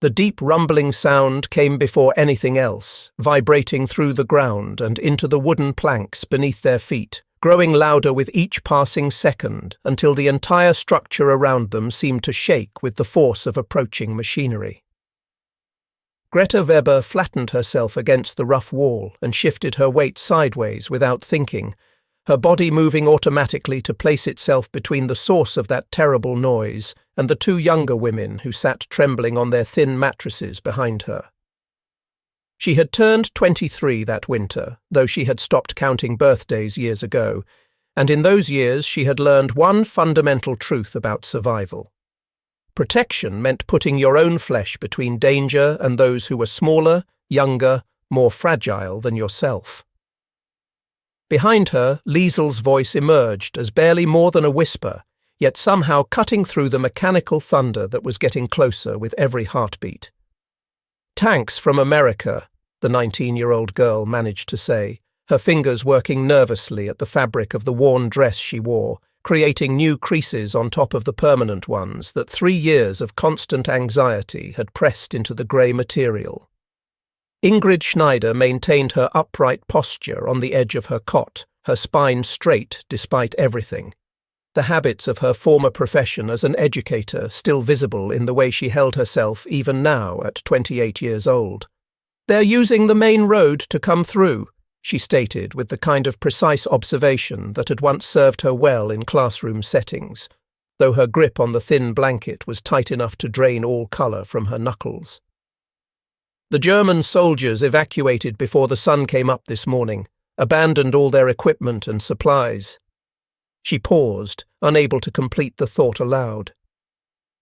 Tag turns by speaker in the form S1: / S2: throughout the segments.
S1: The deep rumbling sound came before anything else, vibrating through the ground and into the wooden planks beneath their feet, growing louder with each passing second until the entire structure around them seemed to shake with the force of approaching machinery. Greta Weber flattened herself against the rough wall and shifted her weight sideways without thinking, her body moving automatically to place itself between the source of that terrible noise and the two younger women who sat trembling on their thin mattresses behind her. She had turned 23 that winter, though she had stopped counting birthdays years ago, and in those years she had learned one fundamental truth about survival. Protection meant putting your own flesh between danger and those who were smaller, younger, more fragile than yourself. Behind her, Liesel's voice emerged as barely more than a whisper, yet somehow cutting through the mechanical thunder that was getting closer with every heartbeat. "Tanks from America," the 19-year-old girl managed to say, her fingers working nervously at the fabric of the worn dress she wore, creating new creases on top of the permanent ones that 3 years of constant anxiety had pressed into the grey material. Ingrid Schneider maintained her upright posture on the edge of her cot, her spine straight despite everything. The habits of her former profession as an educator still visible in the way she held herself even now at 28 years old. "They're using the main road to come through," she stated with the kind of precise observation that had once served her well in classroom settings, though her grip on the thin blanket was tight enough to drain all colour from her knuckles. "The German soldiers evacuated before the sun came up this morning, abandoned all their equipment and supplies." She paused, unable to complete the thought aloud.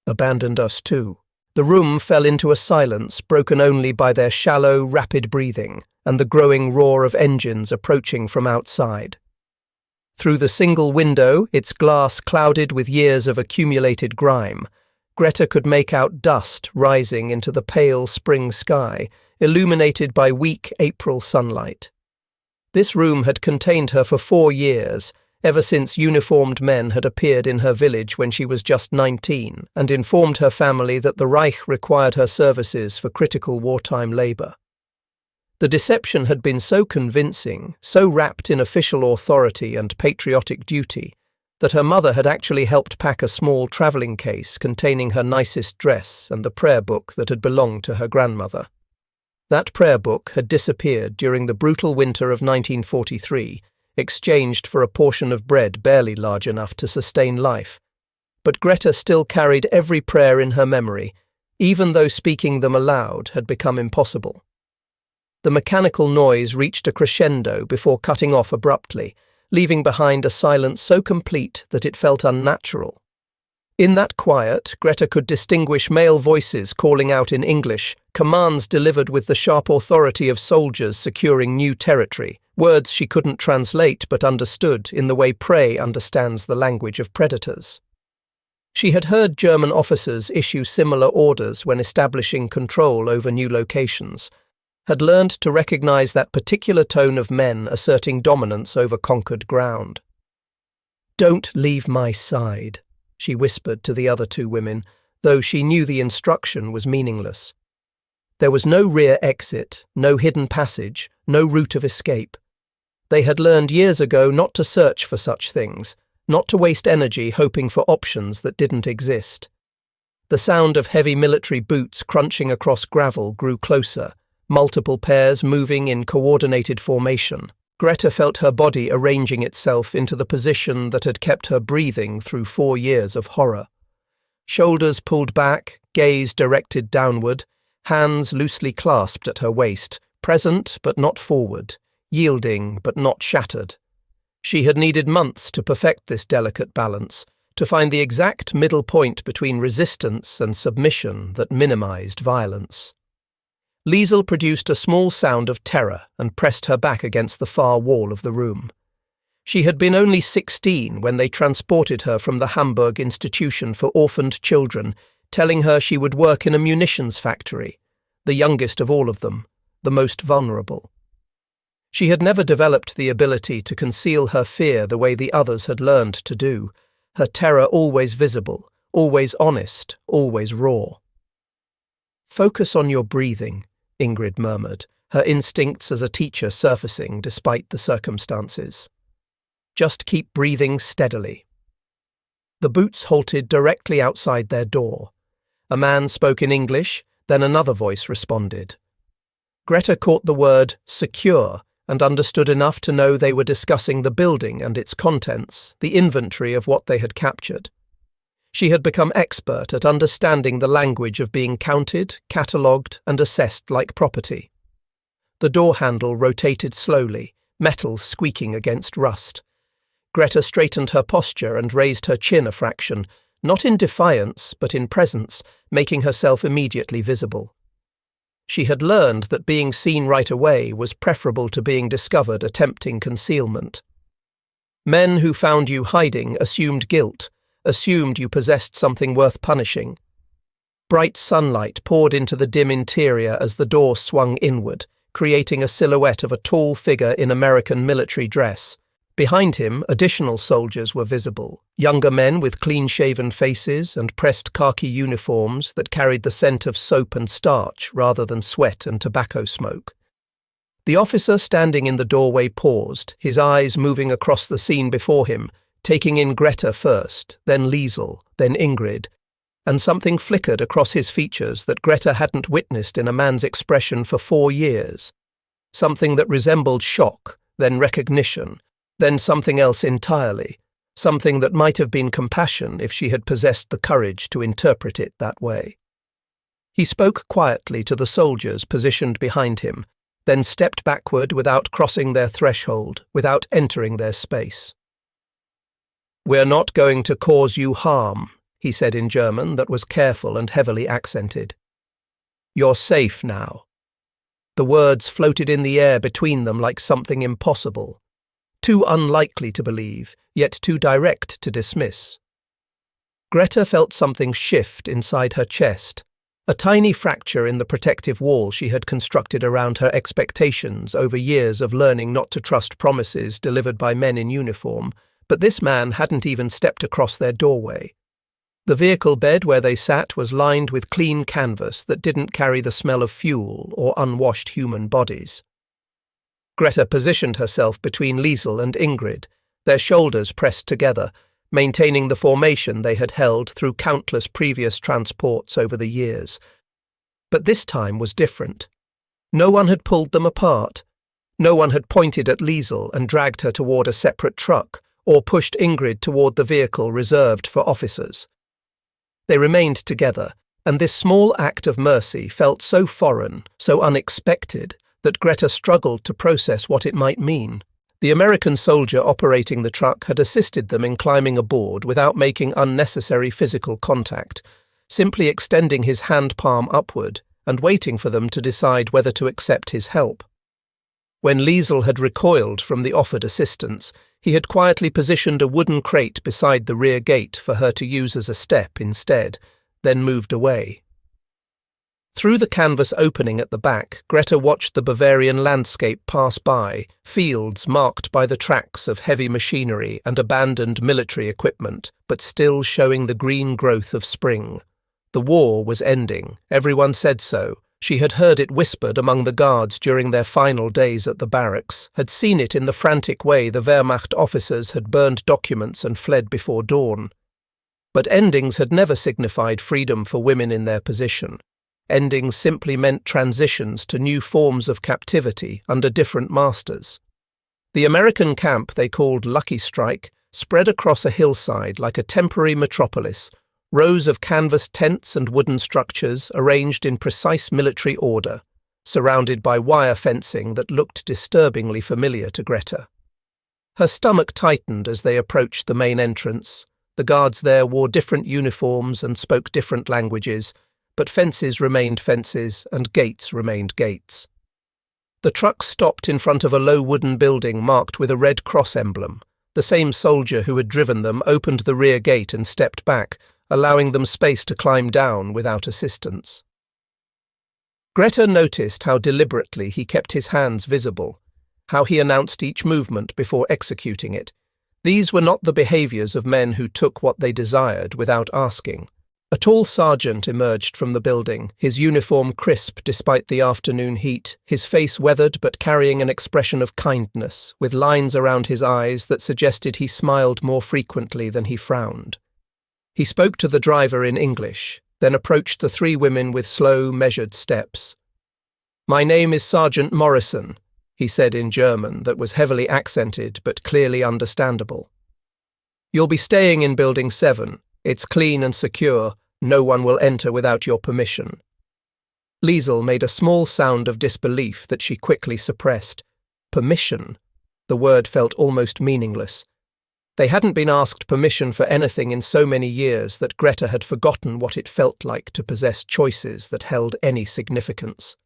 S1: "Abandoned us too." The room fell into a silence broken only by their shallow, rapid breathing and the growing roar of engines approaching from outside. Through the single window, its glass clouded with years of accumulated grime, Greta could make out dust rising into the pale spring sky, illuminated by weak April sunlight. This room had contained her for 4 years, ever since uniformed men had appeared in her village when she was just 19 and informed her family that the Reich required her services for critical wartime labour. The deception had been so convincing, so wrapped in official authority and patriotic duty, that her mother had actually helped pack a small travelling case containing her nicest dress and the prayer book that had belonged to her grandmother. That prayer book had disappeared during the brutal winter of 1943, exchanged for a portion of bread barely large enough to sustain life. But Greta still carried every prayer in her memory, even though speaking them aloud had become impossible. The mechanical noise reached a crescendo before cutting off abruptly, leaving behind a silence so complete that it felt unnatural. In that quiet, Greta could distinguish male voices calling out in English, commands delivered with the sharp authority of soldiers securing new territory, words she couldn't translate but understood in the way prey understands the language of predators. She had heard German officers issue similar orders when establishing control over new locations, had learned to recognize that particular tone of men asserting dominance over conquered ground. "Don't leave my side," she whispered to the other 2 women, though she knew the instruction was meaningless. There was no rear exit, no hidden passage, no route of escape. They had learned years ago not to search for such things, not to waste energy hoping for options that didn't exist. The sound of heavy military boots crunching across gravel grew closer, multiple pairs moving in coordinated formation. Greta felt her body arranging itself into the position that had kept her breathing through 4 years of horror. Shoulders pulled back, gaze directed downward, hands loosely clasped at her waist, present but not forward, yielding but not shattered. She had needed months to perfect this delicate balance, to find the exact middle point between resistance and submission that minimized violence. Liesel produced a small sound of terror and pressed her back against the far wall of the room. She had been only 16 when they transported her from the Hamburg Institution for Orphaned Children, telling her she would work in a munitions factory, the youngest of all of them, the most vulnerable. She had never developed the ability to conceal her fear the way the others had learned to do, her terror always visible, always honest, always raw. Focus on your breathing, Ingrid murmured, her instincts as a teacher surfacing despite the circumstances. Just keep breathing steadily. The boots halted directly outside their door. A man spoke in English, then another voice responded. Greta caught the word secure and understood enough to know they were discussing the building and its contents, the inventory of what they had captured. She had become expert at understanding the language of being counted, catalogued, and assessed like property. The door handle rotated slowly, metal squeaking against rust. Greta straightened her posture and raised her chin a fraction, not in defiance, but in presence, making herself immediately visible. She had learned that being seen right away was preferable to being discovered attempting concealment. Men who found you hiding assumed guilt, assumed you possessed something worth punishing. Bright sunlight poured into the dim interior as the door swung inward, creating a silhouette of a tall figure in American military dress. Behind him, additional soldiers were visible, younger men with clean-shaven faces and pressed khaki uniforms that carried the scent of soap and starch rather than sweat and tobacco smoke. The officer standing in the doorway paused, his eyes moving across the scene before him, taking in Greta first, then Liesel, then Ingrid, and something flickered across his features that Greta hadn't witnessed in a man's expression for 4 years. Something that resembled shock, then recognition, then something else entirely, something that might have been compassion if she had possessed the courage to interpret it that way. He spoke quietly to the soldiers positioned behind him, then stepped backward without crossing their threshold, without entering their space. "We're not going to cause you harm," he said in German that was careful and heavily accented. "You're safe now." The words floated in the air between them like something impossible. Too unlikely to believe, yet too direct to dismiss. Greta felt something shift inside her chest, a tiny fracture in the protective wall she had constructed around her expectations over years of learning not to trust promises delivered by men in uniform, but this man hadn't even stepped across their doorway. The vehicle bed where they sat was lined with clean canvas that didn't carry the smell of fuel or unwashed human bodies. Greta positioned herself between Liesel and Ingrid, their shoulders pressed together, maintaining the formation they had held through countless previous transports over the years. But this time was different. No one had pulled them apart. No one had pointed at Liesel and dragged her toward a separate truck, or pushed Ingrid toward the vehicle reserved for officers. They remained together, and this small act of mercy felt so foreign, so unexpected, that Greta struggled to process what it might mean. The American soldier operating the truck had assisted them in climbing aboard without making unnecessary physical contact, simply extending his hand palm upward and waiting for them to decide whether to accept his help. When Liesel had recoiled from the offered assistance, he had quietly positioned a wooden crate beside the rear gate for her to use as a step instead, then moved away. Through the canvas opening at the back, Greta watched the Bavarian landscape pass by, fields marked by the tracks of heavy machinery and abandoned military equipment, but still showing the green growth of spring. The war was ending, everyone said so. She had heard it whispered among the guards during their final days at the barracks, had seen it in the frantic way the Wehrmacht officers had burned documents and fled before dawn. But endings had never signified freedom for women in their position. Endings simply meant transitions to new forms of captivity under different masters. The American camp they called Lucky Strike spread across a hillside like a temporary metropolis, rows of canvas tents and wooden structures arranged in precise military order, surrounded by wire fencing that looked disturbingly familiar to Greta. Her stomach tightened as they approached the main entrance. The guards there wore different uniforms and spoke different languages, but fences remained fences and gates remained gates. The truck stopped in front of a low wooden building marked with a Red Cross emblem. The same soldier who had driven them opened the rear gate and stepped back, allowing them space to climb down without assistance. Greta noticed how deliberately he kept his hands visible, how he announced each movement before executing it. These were not the behaviors of men who took what they desired without asking. A tall sergeant emerged from the building, his uniform crisp despite the afternoon heat, his face weathered but carrying an expression of kindness, with lines around his eyes that suggested he smiled more frequently than he frowned. He spoke to the driver in English, then approached the three women with slow, measured steps. "My name is Sergeant Morrison," he said in German that was heavily accented but clearly understandable. "You'll be staying in Building 7. It's clean and secure. No one will enter without your permission." Liesel made a small sound of disbelief that she quickly suppressed. Permission? The word felt almost meaningless. They hadn't been asked permission for anything in so many years that Greta had forgotten what it felt like to possess choices that held any significance.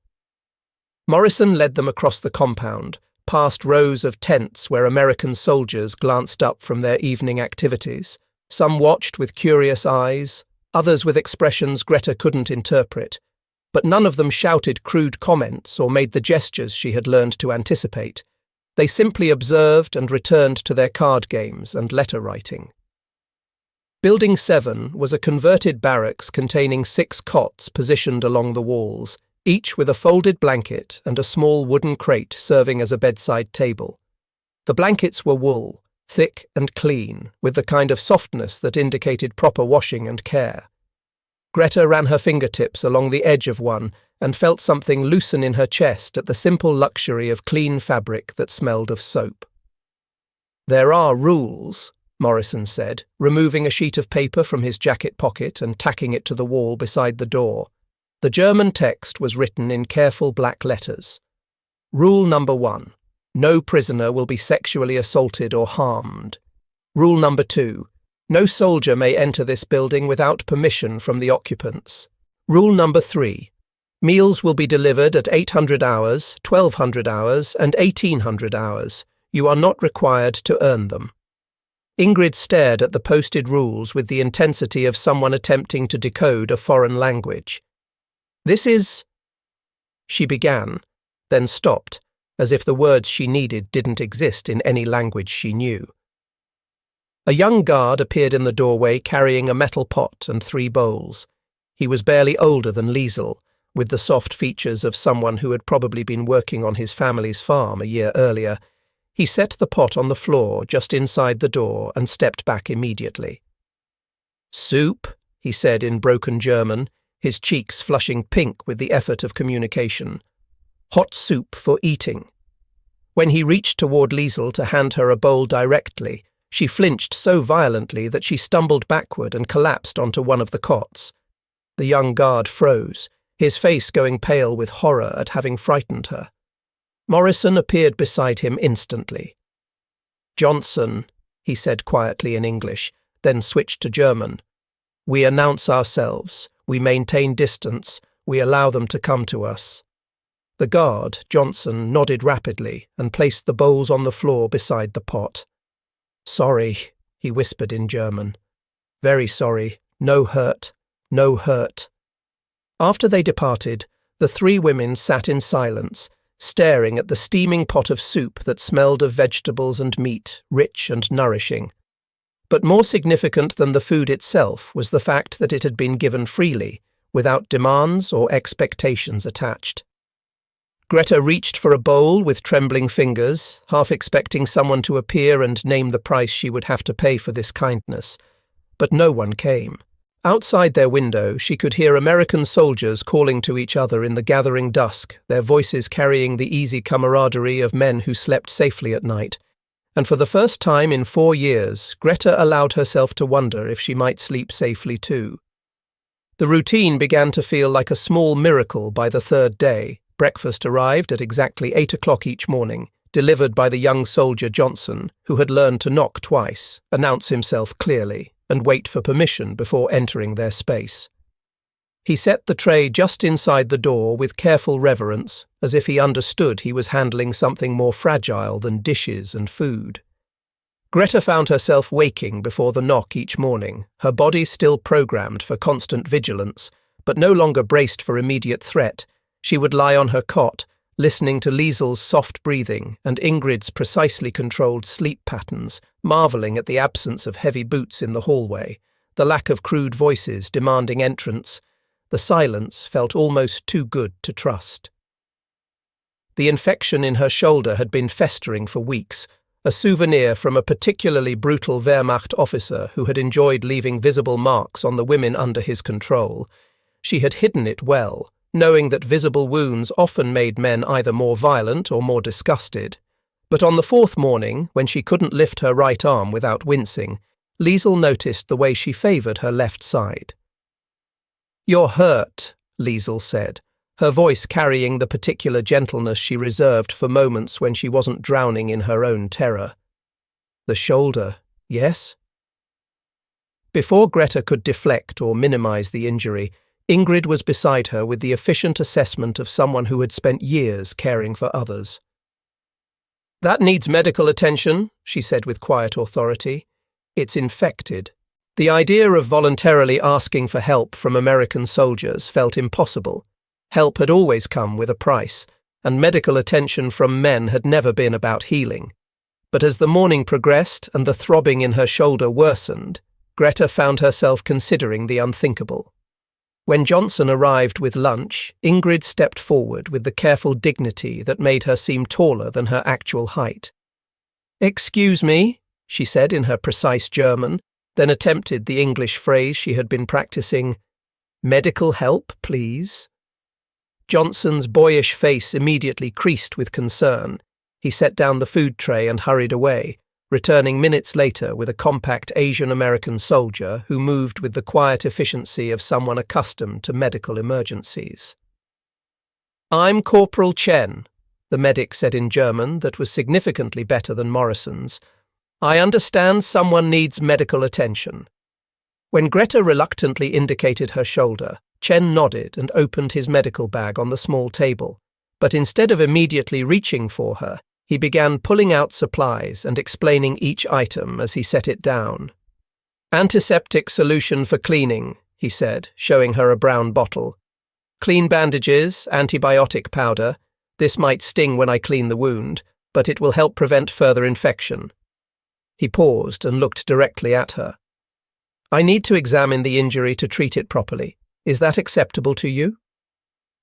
S1: Morrison led them across the compound, past rows of tents where American soldiers glanced up from their evening activities. Some watched with curious eyes, others with expressions Greta couldn't interpret, but none of them shouted crude comments or made the gestures she had learned to anticipate. They simply observed and returned to their card games and letter writing. Building 7 was a converted barracks containing 6 cots positioned along the walls, each with a folded blanket and a small wooden crate serving as a bedside table. The blankets were wool, thick and clean, with the kind of softness that indicated proper washing and care. Greta ran her fingertips along the edge of one and felt something loosen in her chest at the simple luxury of clean fabric that smelled of soap. "There are rules," Morrison said, removing a sheet of paper from his jacket pocket and tacking it to the wall beside the door. The German text was written in careful black letters. Rule number 1. No prisoner will be sexually assaulted or harmed. Rule number 2. No soldier may enter this building without permission from the occupants. Rule number 3. Meals will be delivered at 800 hours, 1200 hours, and 1800 hours. You are not required to earn them. Ingrid stared at the posted rules with the intensity of someone attempting to decode a foreign language. "This is—" she began, then stopped, as if the words she needed didn't exist in any language she knew. A young guard appeared in the doorway carrying a metal pot and 3 bowls. He was barely older than Liesel, with the soft features of someone who had probably been working on his family's farm a year earlier. He set the pot on the floor just inside the door and stepped back immediately. "Soup," he said in broken German, his cheeks flushing pink with the effort of communication. "Hot soup for eating." When he reached toward Liesel to hand her a bowl directly, she flinched so violently that she stumbled backward and collapsed onto one of the cots. The young guard froze, his face going pale with horror at having frightened her. Morrison appeared beside him instantly. "Johnson," he said quietly in English, then switched to German. "We announce ourselves, we maintain distance, we allow them to come to us." The guard, Johnson, nodded rapidly and placed the bowls on the floor beside the pot. "Sorry," he whispered in German. "Very sorry. No hurt. No hurt." After they departed, the 3 women sat in silence, staring at the steaming pot of soup that smelled of vegetables and meat, rich and nourishing. But more significant than the food itself was the fact that it had been given freely, without demands or expectations attached. Greta reached for a bowl with trembling fingers, half expecting someone to appear and name the price she would have to pay for this kindness. But no one came. Outside their window, she could hear American soldiers calling to each other in the gathering dusk, their voices carrying the easy camaraderie of men who slept safely at night. And for the first time in 4 years, Greta allowed herself to wonder if she might sleep safely too. The routine began to feel like a small miracle by the 3rd day. Breakfast arrived at exactly 8 o'clock each morning, delivered by the young soldier Johnson, who had learned to knock twice, announce himself clearly, and wait for permission before entering their space. He set the tray just inside the door with careful reverence, as if he understood he was handling something more fragile than dishes and food. Greta found herself waking before the knock each morning, her body still programmed for constant vigilance, but no longer braced for immediate threat. She would lie on her cot, listening to Liesel's soft breathing and Ingrid's precisely controlled sleep patterns, marvelling at the absence of heavy boots in the hallway, the lack of crude voices demanding entrance. The silence felt almost too good to trust. The infection in her shoulder had been festering for weeks, a souvenir from a particularly brutal Wehrmacht officer who had enjoyed leaving visible marks on the women under his control. She had hidden it well, knowing that visible wounds often made men either more violent or more disgusted. But on the fourth morning, when she couldn't lift her right arm without wincing, Liesl noticed the way she favoured her left side. "You're hurt," Liesl said, her voice carrying the particular gentleness she reserved for moments when she wasn't drowning in her own terror. "The shoulder, yes?" Before Greta could deflect or minimise the injury, Ingrid was beside her with the efficient assessment of someone who had spent years caring for others. "That needs medical attention," she said with quiet authority. "It's infected." The idea of voluntarily asking for help from American soldiers felt impossible. Help had always come with a price, and medical attention from men had never been about healing. But as the morning progressed and the throbbing in her shoulder worsened, Greta found herself considering the unthinkable. When Johnson arrived with lunch, Ingrid stepped forward with the careful dignity that made her seem taller than her actual height. "Excuse me," she said in her precise German, then attempted the English phrase she had been practicing. "Medical help, please." Johnson's boyish face immediately creased with concern. He set down the food tray and hurried away, returning minutes later with a compact Asian-American soldier who moved with the quiet efficiency of someone accustomed to medical emergencies. "I'm Corporal Chen," the medic said in German that was significantly better than Morrison's. "I understand someone needs medical attention." When Greta reluctantly indicated her shoulder, Chen nodded and opened his medical bag on the small table, but instead of immediately reaching for her, he began pulling out supplies and explaining each item as he set it down. "Antiseptic solution for cleaning," he said, showing her a brown bottle. "Clean bandages, antibiotic powder. This might sting when I clean the wound, but it will help prevent further infection." He paused and looked directly at her. "I need to examine the injury to treat it properly. Is that acceptable to you?"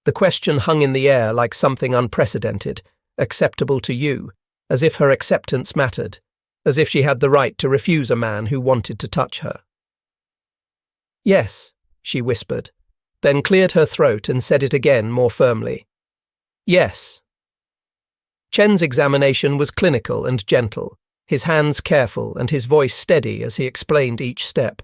S1: The question hung in the air like something unprecedented. Acceptable to you, as if her acceptance mattered, as if she had the right to refuse a man who wanted to touch her. "Yes," she whispered, then cleared her throat and said it again more firmly. "Yes." Chen's examination was clinical and gentle, his hands careful and his voice steady as he explained each step.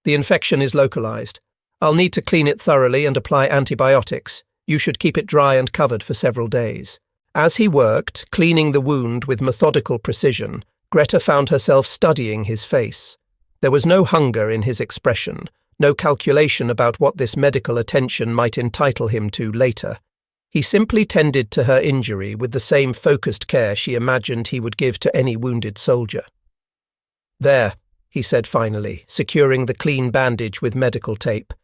S1: "The infection is localized. I'll need to clean it thoroughly and apply antibiotics. You should keep it dry and covered for several days." As he worked, cleaning the wound with methodical precision, Greta found herself studying his face. There was no hunger in his expression, no calculation about what this medical attention might entitle him to later. He simply tended to her injury with the same focused care she imagined he would give to any wounded soldier. "There," he said finally, securing the clean bandage with medical tape.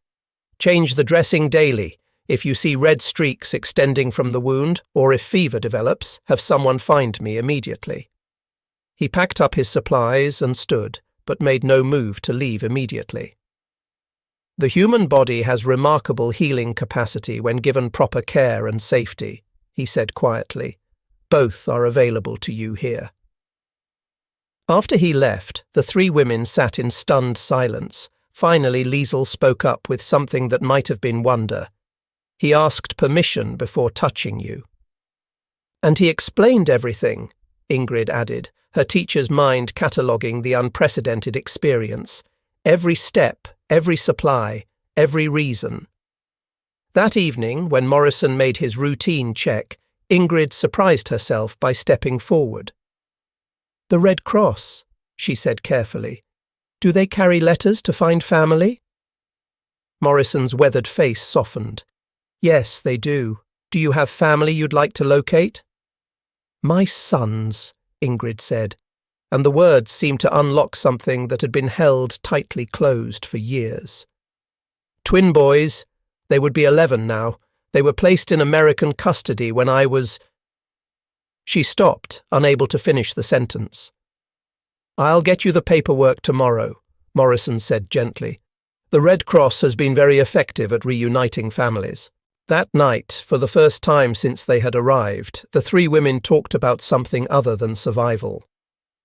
S1: "Change the dressing daily. If you see red streaks extending from the wound, or if fever develops, have someone find me immediately." He packed up his supplies and stood, but made no move to leave immediately. "The human body has remarkable healing capacity when given proper care and safety," he said quietly. "Both are available to you here." After he left, the three women sat in stunned silence. Finally, Liesl spoke up with something that might have been wonder. "He asked permission before touching you." "And he explained everything," Ingrid added, her teacher's mind cataloguing the unprecedented experience. Every step, every supply, every reason. That evening, when Morrison made his routine check, Ingrid surprised herself by stepping forward. "The Red Cross," she said carefully. "Do they carry letters to find family?" Morrison's weathered face softened. "Yes, they do. Do you have family you'd like to locate?" "My sons," Ingrid said, and the words seemed to unlock something that had been held tightly closed for years. "Twin boys. They would be 11 now. They were placed in American custody when I was—" She stopped, unable to finish the sentence. "I'll get you the paperwork tomorrow," Morrison said gently. The Red Cross has been very effective at reuniting families. That night, for the first time since they had arrived, the three women talked about something other than survival.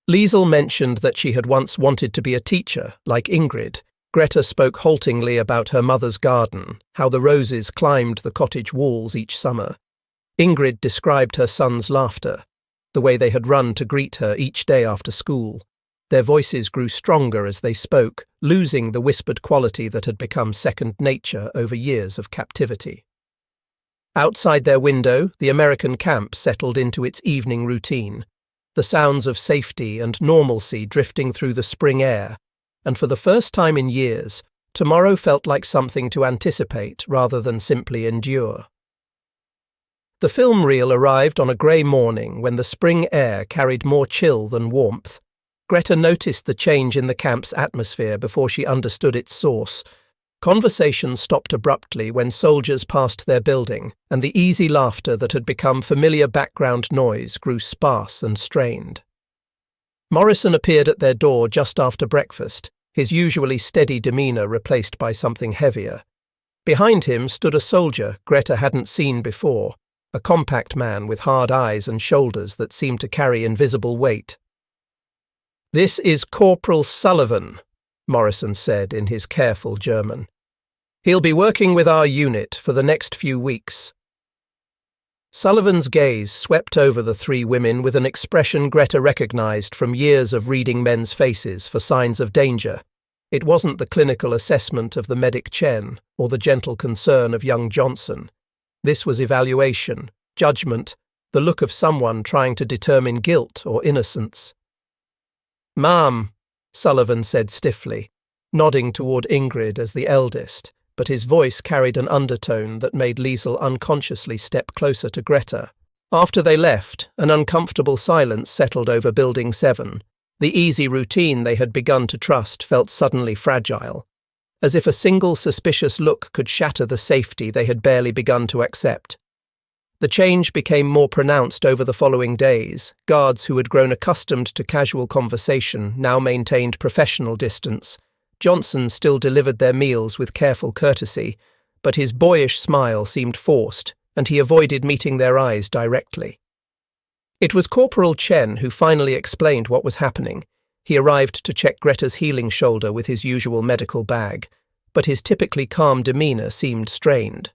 S1: Liesl mentioned that she had once wanted to be a teacher, like Ingrid. Greta spoke haltingly about her mother's garden, how the roses climbed the cottage walls each summer. Ingrid described her son's laughter, the way they had run to greet her each day after school. Their voices grew stronger as they spoke, losing the whispered quality that had become second nature over years of captivity. Outside their window, the American camp settled into its evening routine, the sounds of safety and normalcy drifting through the spring air, and for the first time in years, tomorrow felt like something to anticipate rather than simply endure. The film reel arrived on a grey morning when the spring air carried more chill than warmth. Greta noticed the change in the camp's atmosphere before she understood its source. Conversation stopped abruptly when soldiers passed their building, and the easy laughter that had become familiar background noise grew sparse and strained. Morrison appeared at their door just after breakfast, his usually steady demeanour replaced by something heavier. Behind him stood a soldier Greta hadn't seen before, a compact man with hard eyes and shoulders that seemed to carry invisible weight. "This is Corporal Sullivan," Morrison said in his careful German. "He'll be working with our unit for the next few weeks." Sullivan's gaze swept over the three women with an expression Greta recognized from years of reading men's faces for signs of danger. It wasn't the clinical assessment of the medic Chen or the gentle concern of young Johnson. This was evaluation, judgment, the look of someone trying to determine guilt or innocence. "Ma'am," Sullivan said stiffly, nodding toward Ingrid as the eldest, but his voice carried an undertone that made Liesl unconsciously step closer to Greta. After they left, an uncomfortable silence settled over Building 7. The easy routine they had begun to trust felt suddenly fragile, as if a single suspicious look could shatter the safety they had barely begun to accept. The change became more pronounced over the following days. Guards who had grown accustomed to casual conversation now maintained professional distance. Johnson still delivered their meals with careful courtesy, but his boyish smile seemed forced, and he avoided meeting their eyes directly. It was Corporal Chen who finally explained what was happening. He arrived to check Greta's healing shoulder with his usual medical bag, but his typically calm demeanour seemed strained.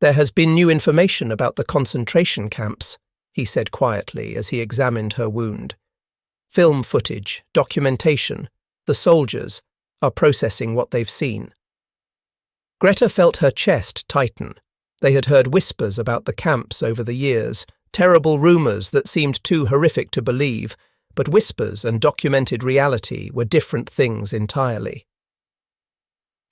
S1: "There has been new information about the concentration camps," he said quietly as he examined her wound. "Film footage, documentation. The soldiers are processing what they've seen." Greta felt her chest tighten. They had heard whispers about the camps over the years, terrible rumours that seemed too horrific to believe, but whispers and documented reality were different things entirely.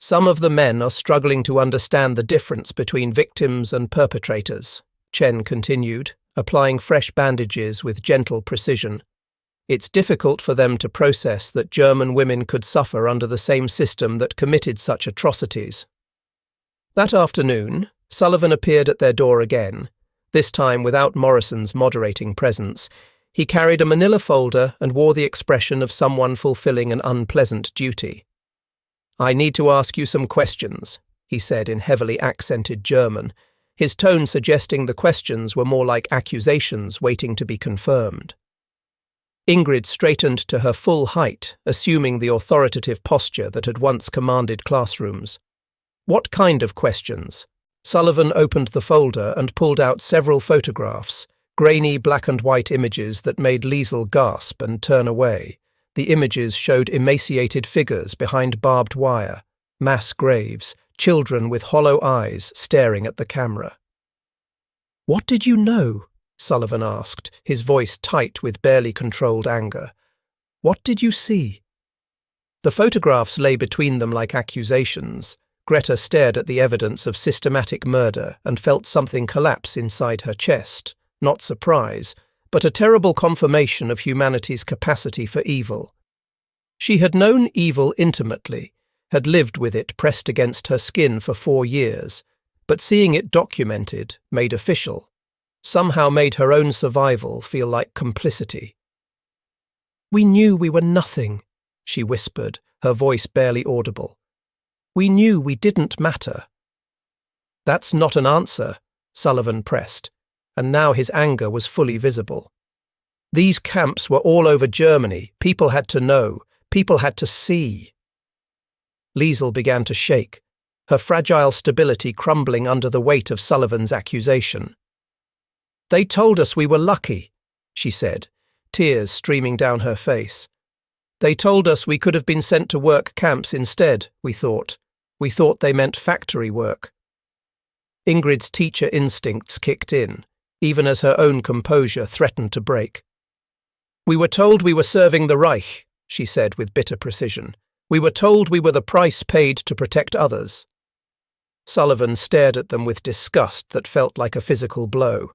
S1: "Some of the men are struggling to understand the difference between victims and perpetrators," Chen continued, applying fresh bandages with gentle precision. "It's difficult for them to process that German women could suffer under the same system that committed such atrocities." That afternoon, Sullivan appeared at their door again, this time without Morrison's moderating presence. He carried a manila folder and wore the expression of someone fulfilling an unpleasant duty. "I need to ask you some questions," he said in heavily accented German, his tone suggesting the questions were more like accusations waiting to be confirmed. Ingrid straightened to her full height, assuming the authoritative posture that had once commanded classrooms. "What kind of questions?" Sullivan opened the folder and pulled out several photographs, grainy black and white images that made Liesl gasp and turn away. The images showed emaciated figures behind barbed wire, mass graves, children with hollow eyes staring at the camera. "What did you know?" Sullivan asked, his voice tight with barely controlled anger. "What did you see?" The photographs lay between them like accusations. Greta stared at the evidence of systematic murder and felt something collapse inside her chest, not surprise, but a terrible confirmation of humanity's capacity for evil. She had known evil intimately, had lived with it pressed against her skin for 4 years, but seeing it documented, made official, somehow made her own survival feel like complicity. "We knew we were nothing," she whispered, her voice barely audible. "We knew we didn't matter." "That's not an answer," Sullivan pressed, and now his anger was fully visible. These camps were all over Germany. People had to know. People had to see. Liesel began to shake, her fragile stability crumbling under the weight of Sullivan's accusation. "They told us we were lucky," she said, tears streaming down her face. "They told us we could have been sent to work camps instead, we thought. We thought they meant factory work." Ingrid's teacher instincts kicked in, even as her own composure threatened to break. "We were told we were serving the Reich," she said with bitter precision. "We were told we were the price paid to protect others." Sullivan stared at them with disgust that felt like a physical blow.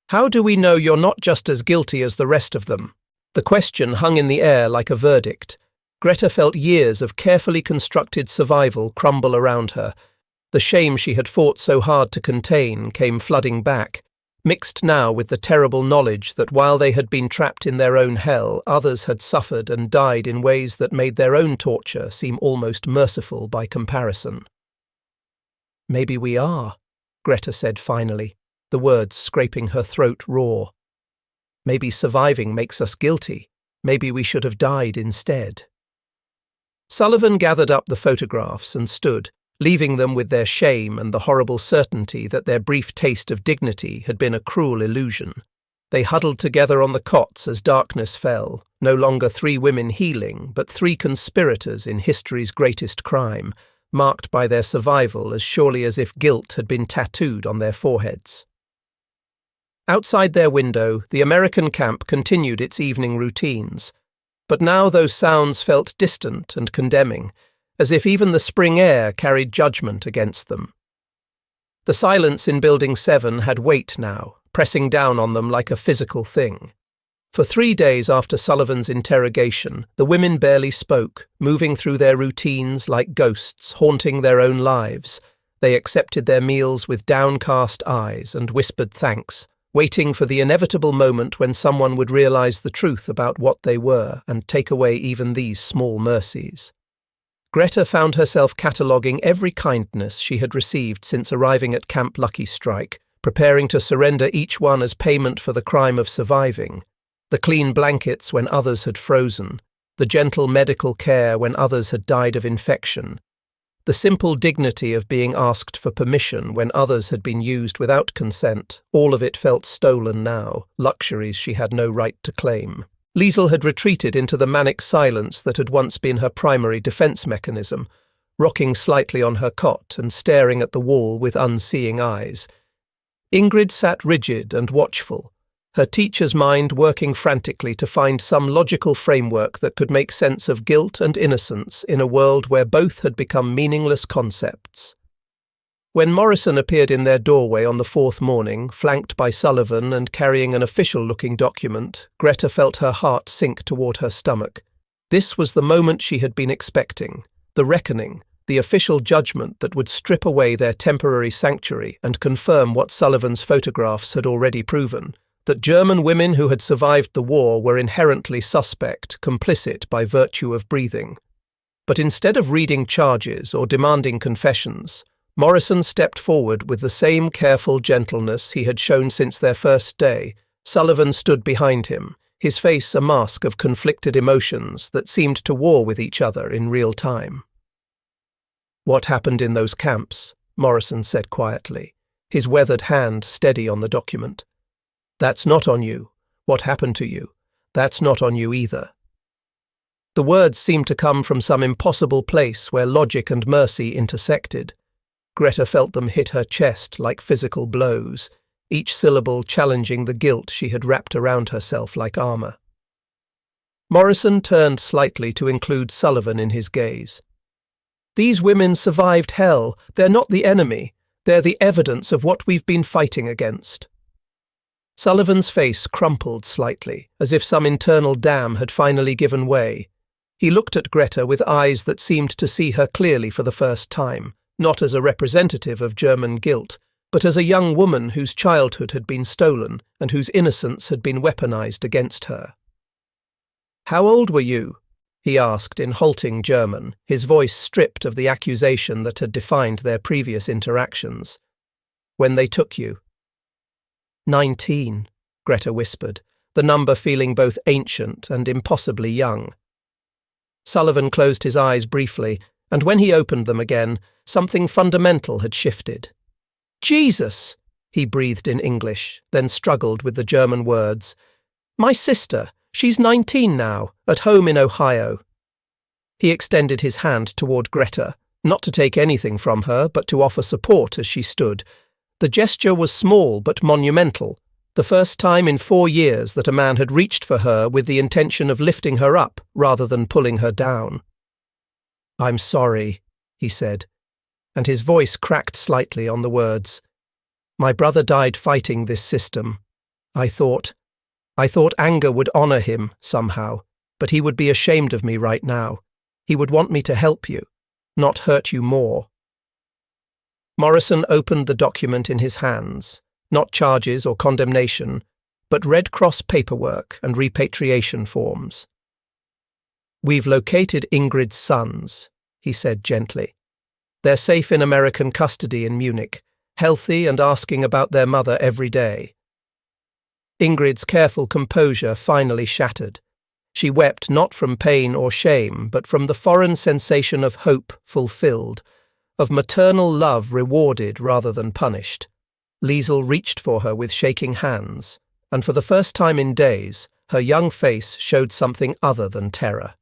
S1: "How do we know you're not just as guilty as the rest of them?" The question hung in the air like a verdict. Greta felt years of carefully constructed survival crumble around her. The shame she had fought so hard to contain came flooding back, mixed now with the terrible knowledge that while they had been trapped in their own hell, others had suffered and died in ways that made their own torture seem almost merciful by comparison. "Maybe we are," Greta said finally, the words scraping her throat raw. "Maybe surviving makes us guilty. Maybe we should have died instead." Sullivan gathered up the photographs and stood, leaving them with their shame and the horrible certainty that their brief taste of dignity had been a cruel illusion. They huddled together on the cots as darkness fell, no longer 3 women healing, but 3 conspirators in history's greatest crime, marked by their survival as surely as if guilt had been tattooed on their foreheads. Outside their window, the American camp continued its evening routines, but now those sounds felt distant and condemning, as if even the spring air carried judgment against them. The silence in Building 7 had weight now, pressing down on them like a physical thing. For 3 days after Sullivan's interrogation, the women barely spoke, moving through their routines like ghosts haunting their own lives. They accepted their meals with downcast eyes and whispered thanks, waiting for the inevitable moment when someone would realize the truth about what they were and take away even these small mercies. Greta found herself cataloguing every kindness she had received since arriving at Camp Lucky Strike, preparing to surrender each one as payment for the crime of surviving. The clean blankets when others had frozen, the gentle medical care when others had died of infection, the simple dignity of being asked for permission when others had been used without consent. All of it felt stolen now, luxuries she had no right to claim. Liesel had retreated into the manic silence that had once been her primary defense mechanism, rocking slightly on her cot and staring at the wall with unseeing eyes. Ingrid sat rigid and watchful, her teacher's mind working frantically to find some logical framework that could make sense of guilt and innocence in a world where both had become meaningless concepts. When Morrison appeared in their doorway on the 4th morning, flanked by Sullivan and carrying an official-looking document, Greta felt her heart sink toward her stomach. This was the moment she had been expecting, the reckoning, the official judgment that would strip away their temporary sanctuary and confirm what Sullivan's photographs had already proven, that German women who had survived the war were inherently suspect, complicit by virtue of breathing. But instead of reading charges or demanding confessions, Morrison stepped forward with the same careful gentleness he had shown since their first day. Sullivan stood behind him, his face a mask of conflicted emotions that seemed to war with each other in real time. "What happened in those camps?" Morrison said quietly, his weathered hand steady on the document. "That's not on you. What happened to you? That's not on you either." The words seemed to come from some impossible place where logic and mercy intersected. Greta felt them hit her chest like physical blows, each syllable challenging the guilt she had wrapped around herself like armor. Morrison turned slightly to include Sullivan in his gaze. "These women survived hell. They're not the enemy. They're the evidence of what we've been fighting against." Sullivan's face crumpled slightly, as if some internal dam had finally given way. He looked at Greta with eyes that seemed to see her clearly for the first time, not as a representative of German guilt, but as a young woman whose childhood had been stolen and whose innocence had been weaponized against her. "How old were you?" he asked in halting German, his voice stripped of the accusation that had defined their previous interactions. When they took you. 19, Greta whispered, the number feeling both ancient and impossibly young. Sullivan closed his eyes briefly, and when he opened them again, something fundamental had shifted. Jesus, he breathed in English, then struggled with the German words. My sister, she's 19 now, at home in Ohio. He extended his hand toward Greta, not to take anything from her, but to offer support as she stood. The gesture was small but monumental, the first time in 4 years that a man had reached for her with the intention of lifting her up rather than pulling her down. I'm sorry, he said, and his voice cracked slightly on the words. My brother died fighting this system. I thought anger would honor him somehow, but he would be ashamed of me right now. He would want me to help you, not hurt you more. Morrison opened the document in his hands, not charges or condemnation, but Red Cross paperwork and repatriation forms. We've located Ingrid's sons, he said gently. They're safe in American custody in Munich, healthy and asking about their mother every day. Ingrid's careful composure finally shattered. She wept not from pain or shame, but from the foreign sensation of hope fulfilled, of maternal love rewarded rather than punished. Liesl reached for her with shaking hands, and for the first time in days, her young face showed something other than terror.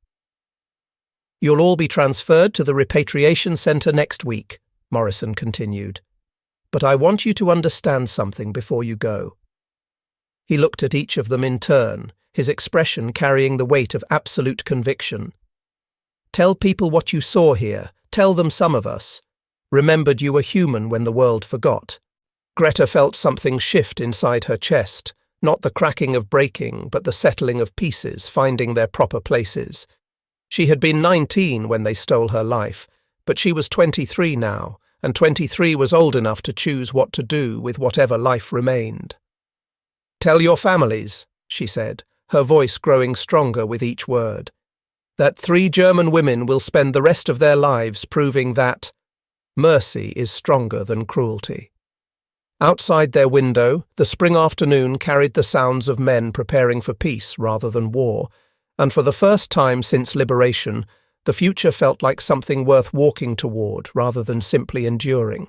S1: You'll all be transferred to the repatriation center next week, Morrison continued. But I want you to understand something before you go. He looked at each of them in turn, his expression carrying the weight of absolute conviction. Tell people what you saw here. Tell them some of us. Remembered you were human when the world forgot. Greta felt something shift inside her chest, not the cracking of breaking, but the settling of pieces, finding their proper places. She had been 19 when they stole her life, but she was 23 now, and 23 was old enough to choose what to do with whatever life remained. Tell your families, she said, her voice growing stronger with each word, that 3 German women will spend the rest of their lives proving that mercy is stronger than cruelty. Outside their window, the spring afternoon carried the sounds of men preparing for peace rather than war, and for the first time since liberation, the future felt like something worth walking toward rather than simply enduring.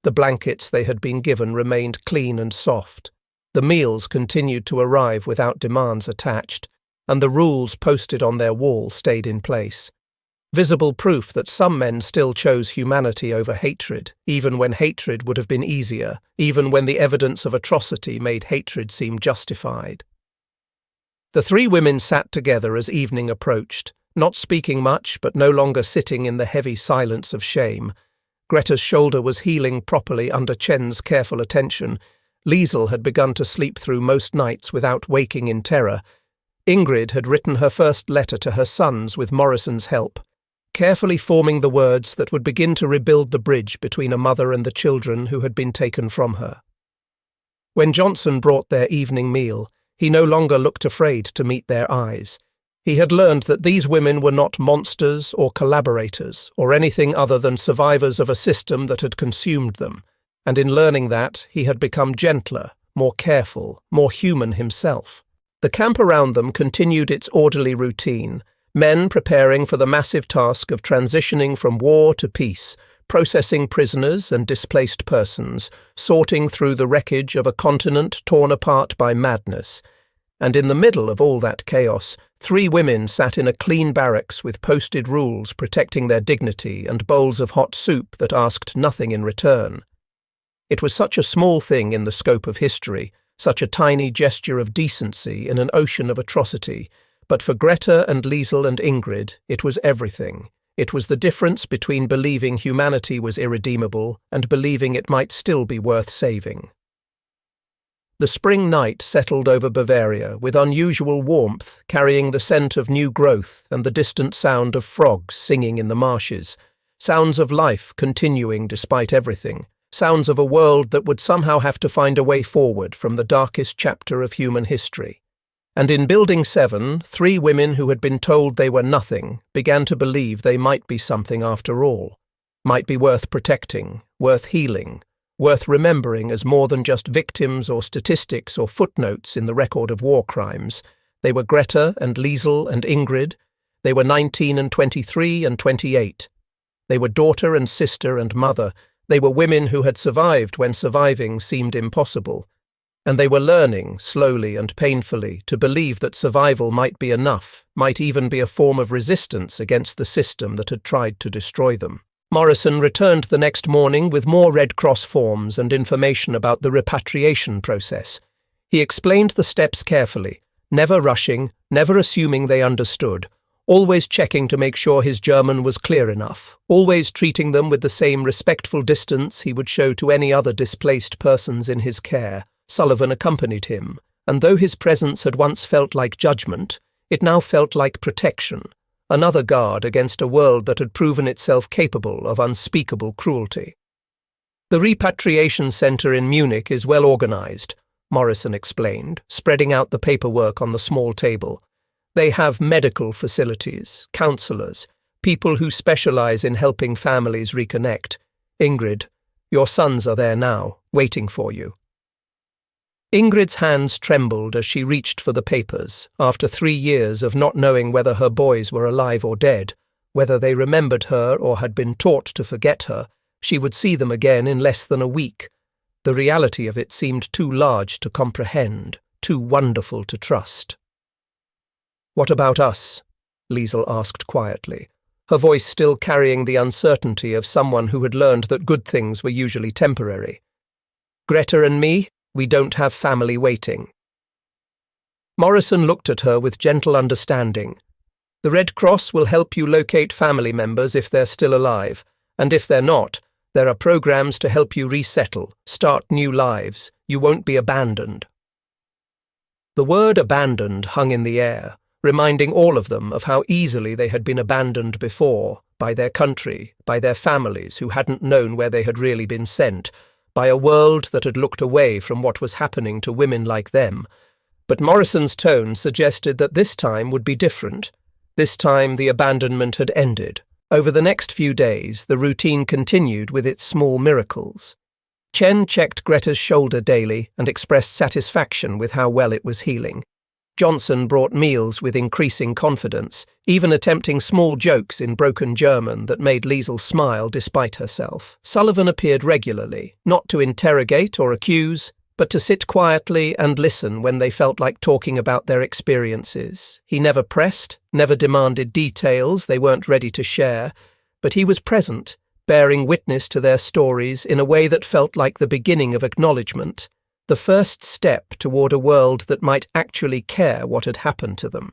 S1: The blankets they had been given remained clean and soft. The meals continued to arrive without demands attached, and the rules posted on their wall stayed in place. Visible proof that some men still chose humanity over hatred, even when hatred would have been easier, even when the evidence of atrocity made hatred seem justified. The 3 women sat together as evening approached, not speaking much but no longer sitting in the heavy silence of shame. Greta's shoulder was healing properly under Chen's careful attention. Liesl had begun to sleep through most nights without waking in terror. Ingrid had written her first letter to her sons with Morrison's help, carefully forming the words that would begin to rebuild the bridge between a mother and the children who had been taken from her. When Johnson brought their evening meal, he no longer looked afraid to meet their eyes. He had learned that these women were not monsters or collaborators or anything other than survivors of a system that had consumed them, and in learning that, he had become gentler, more careful, more human himself. The camp around them continued its orderly routine, men preparing for the massive task of transitioning from war to peace, processing prisoners and displaced persons, sorting through the wreckage of a continent torn apart by madness. And in the middle of all that chaos, 3 women sat in a clean barracks with posted rules protecting their dignity and bowls of hot soup that asked nothing in return. It was such a small thing in the scope of history, such a tiny gesture of decency in an ocean of atrocity, but for Greta and Liesl and Ingrid, it was everything. It was the difference between believing humanity was irredeemable and believing it might still be worth saving. The spring night settled over Bavaria with unusual warmth, carrying the scent of new growth and the distant sound of frogs singing in the marshes, sounds of life continuing despite everything, sounds of a world that would somehow have to find a way forward from the darkest chapter of human history. And in Building 7, 3 women who had been told they were nothing began to believe they might be something after all, might be worth protecting, worth healing, worth remembering as more than just victims or statistics or footnotes in the record of war crimes. They were Greta and Liesel and Ingrid. They were 19 and 23 and 28. They were daughter and sister and mother. They were women who had survived when surviving seemed impossible. And they were learning, slowly and painfully, to believe that survival might be enough, might even be a form of resistance against the system that had tried to destroy them. Morrison returned the next morning with more Red Cross forms and information about the repatriation process. He explained the steps carefully, never rushing, never assuming they understood, always checking to make sure his German was clear enough, always treating them with the same respectful distance he would show to any other displaced persons in his care. Sullivan accompanied him, and though his presence had once felt like judgment, it now felt like protection, another guard against a world that had proven itself capable of unspeakable cruelty. The repatriation centre in Munich is well organised, Morrison explained, spreading out the paperwork on the small table. They have medical facilities, counsellors, people who specialise in helping families reconnect. Ingrid, your sons are there now, waiting for you. Ingrid's hands trembled as she reached for the papers, after 3 years of not knowing whether her boys were alive or dead, whether they remembered her or had been taught to forget her. She would see them again in less than a week. The reality of it seemed too large to comprehend, too wonderful to trust. "What about us?" Liesel asked quietly, her voice still carrying the uncertainty of someone who had learned that good things were usually temporary. "Greta and me? We don't have family waiting." Morrison looked at her with gentle understanding. "The Red Cross will help you locate family members if they're still alive, and if they're not, there are programs to help you resettle, start new lives. You won't be abandoned." The word abandoned hung in the air, reminding all of them of how easily they had been abandoned before, by their country, by their families who hadn't known where they had really been sent, by a world that had looked away from what was happening to women like them. But Morrison's tone suggested that this time would be different. This time the abandonment had ended. Over the next few days, the routine continued with its small miracles. Chen checked Greta's shoulder daily and expressed satisfaction with how well it was healing. Johnson brought meals with increasing confidence, even attempting small jokes in broken German that made Liesel smile despite herself. Sullivan appeared regularly, not to interrogate or accuse, but to sit quietly and listen when they felt like talking about their experiences. He never pressed, never demanded details they weren't ready to share, but he was present, bearing witness to their stories in a way that felt like the beginning of acknowledgement, the first step toward a world that might actually care what had happened to them.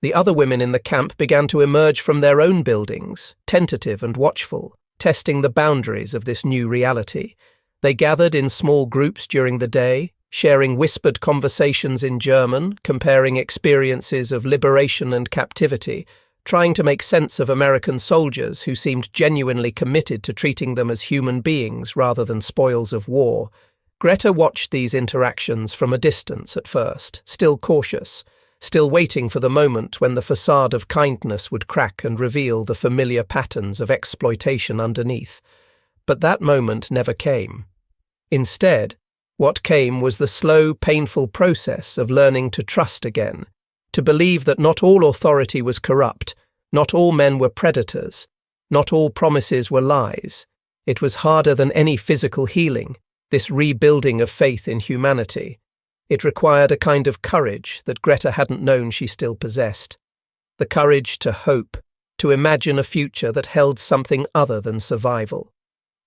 S1: The other women in the camp began to emerge from their own buildings, tentative and watchful, testing the boundaries of this new reality. They gathered in small groups during the day, sharing whispered conversations in German, comparing experiences of liberation and captivity, trying to make sense of American soldiers who seemed genuinely committed to treating them as human beings rather than spoils of war. Greta watched these interactions from a distance at first, still cautious, still waiting for the moment when the facade of kindness would crack and reveal the familiar patterns of exploitation underneath. But that moment never came. Instead, what came was the slow, painful process of learning to trust again, to believe that not all authority was corrupt, not all men were predators, not all promises were lies. It was harder than any physical healing, this rebuilding of faith in humanity. It required a kind of courage that Greta hadn't known she still possessed. The courage to hope, to imagine a future that held something other than survival,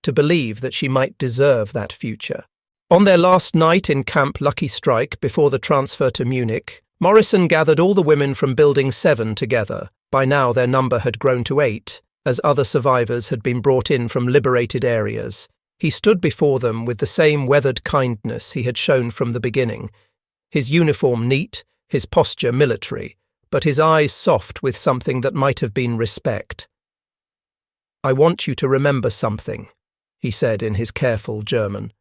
S1: to believe that she might deserve that future. On their last night in Camp Lucky Strike before the transfer to Munich, Morrison gathered all the women from Building 7 together. By now their number had grown to 8, as other survivors had been brought in from liberated areas. He stood before them with the same weathered kindness he had shown from the beginning, his uniform neat, his posture military, but his eyes soft with something that might have been respect. "I want you to remember something," he said in his careful German.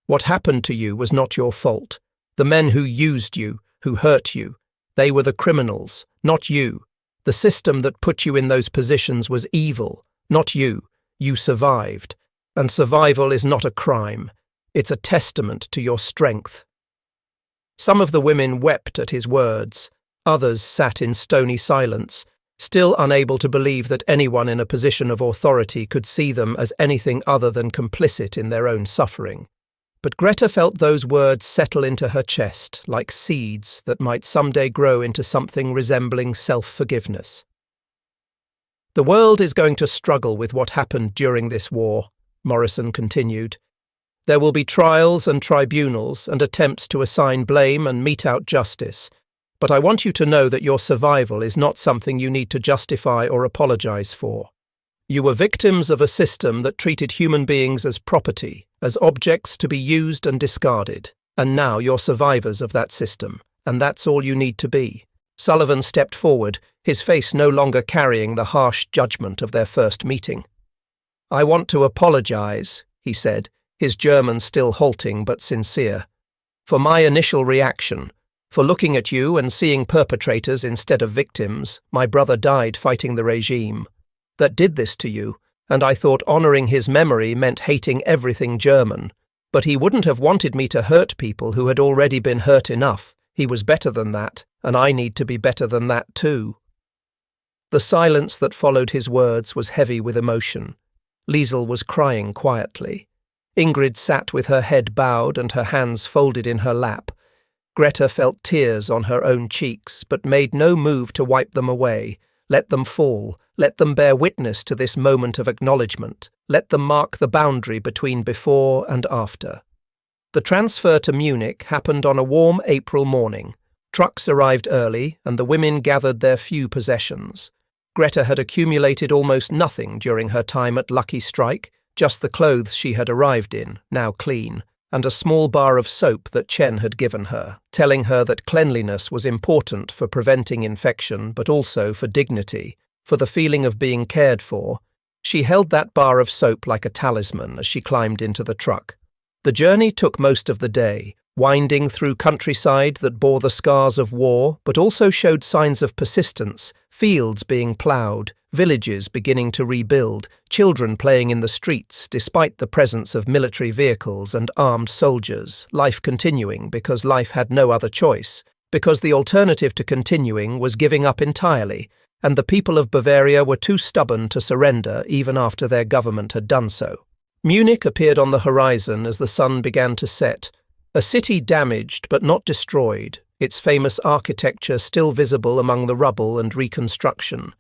S1: "What happened to you was not your fault. The men who used you, who hurt you, They were the criminals, not you. The system that put you in those positions was evil, not you. You survived. And survival is not a crime. It's a testament to your strength. Some of the women wept at his words. Others sat in stony silence, still unable to believe that anyone in a position of authority could see them as anything other than complicit in their own suffering. But Greta felt those words settle into her chest like seeds that might someday grow into something resembling self-forgiveness. The world is going to struggle with what happened during this war, Morrison continued. There will be trials and tribunals and attempts to assign blame and mete out justice, but I want you to know that your survival is not something you need to justify or apologize for. You were victims of a system that treated human beings as property, as objects to be used and discarded, and now you're survivors of that system, and that's all you need to be. Sullivan stepped forward, his face no longer carrying the harsh judgment of their first meeting. I want to apologize, he said, his German still halting but sincere, for my initial reaction, for looking at you and seeing perpetrators instead of victims. My brother died fighting the regime that did this to you, and I thought honoring his memory meant hating everything German. But he wouldn't have wanted me to hurt people who had already been hurt enough. He was better than that, and I need to be better than that too. The silence that followed his words was heavy with emotion. Liesl was crying quietly. Ingrid sat with her head bowed and her hands folded in her lap. Greta felt tears on her own cheeks, but made no move to wipe them away. Let them fall. Let them bear witness to this moment of acknowledgement. Let them mark the boundary between before and after. The transfer to Munich happened on a warm April morning. Trucks arrived early, and the women gathered their few possessions. Greta had accumulated almost nothing during her time at Lucky Strike, just the clothes she had arrived in, now clean, and a small bar of soap that Chen had given her, telling her that cleanliness was important for preventing infection but also for dignity, for the feeling of being cared for. She held that bar of soap like a talisman as she climbed into the truck. The journey took most of the day, winding through countryside that bore the scars of war but also showed signs of persistence, fields being ploughed, villages beginning to rebuild, children playing in the streets despite the presence of military vehicles and armed soldiers, life continuing because life had no other choice, because the alternative to continuing was giving up entirely, and the people of Bavaria were too stubborn to surrender even after their government had done so. Munich appeared on the horizon as the sun began to set, a city damaged but not destroyed, its famous architecture still visible among the rubble and reconstruction.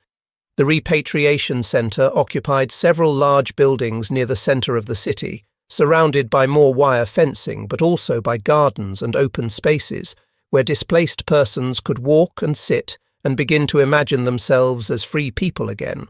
S1: The repatriation centre occupied several large buildings near the centre of the city, surrounded by more wire fencing but also by gardens and open spaces, where displaced persons could walk and sit and begin to imagine themselves as free people again.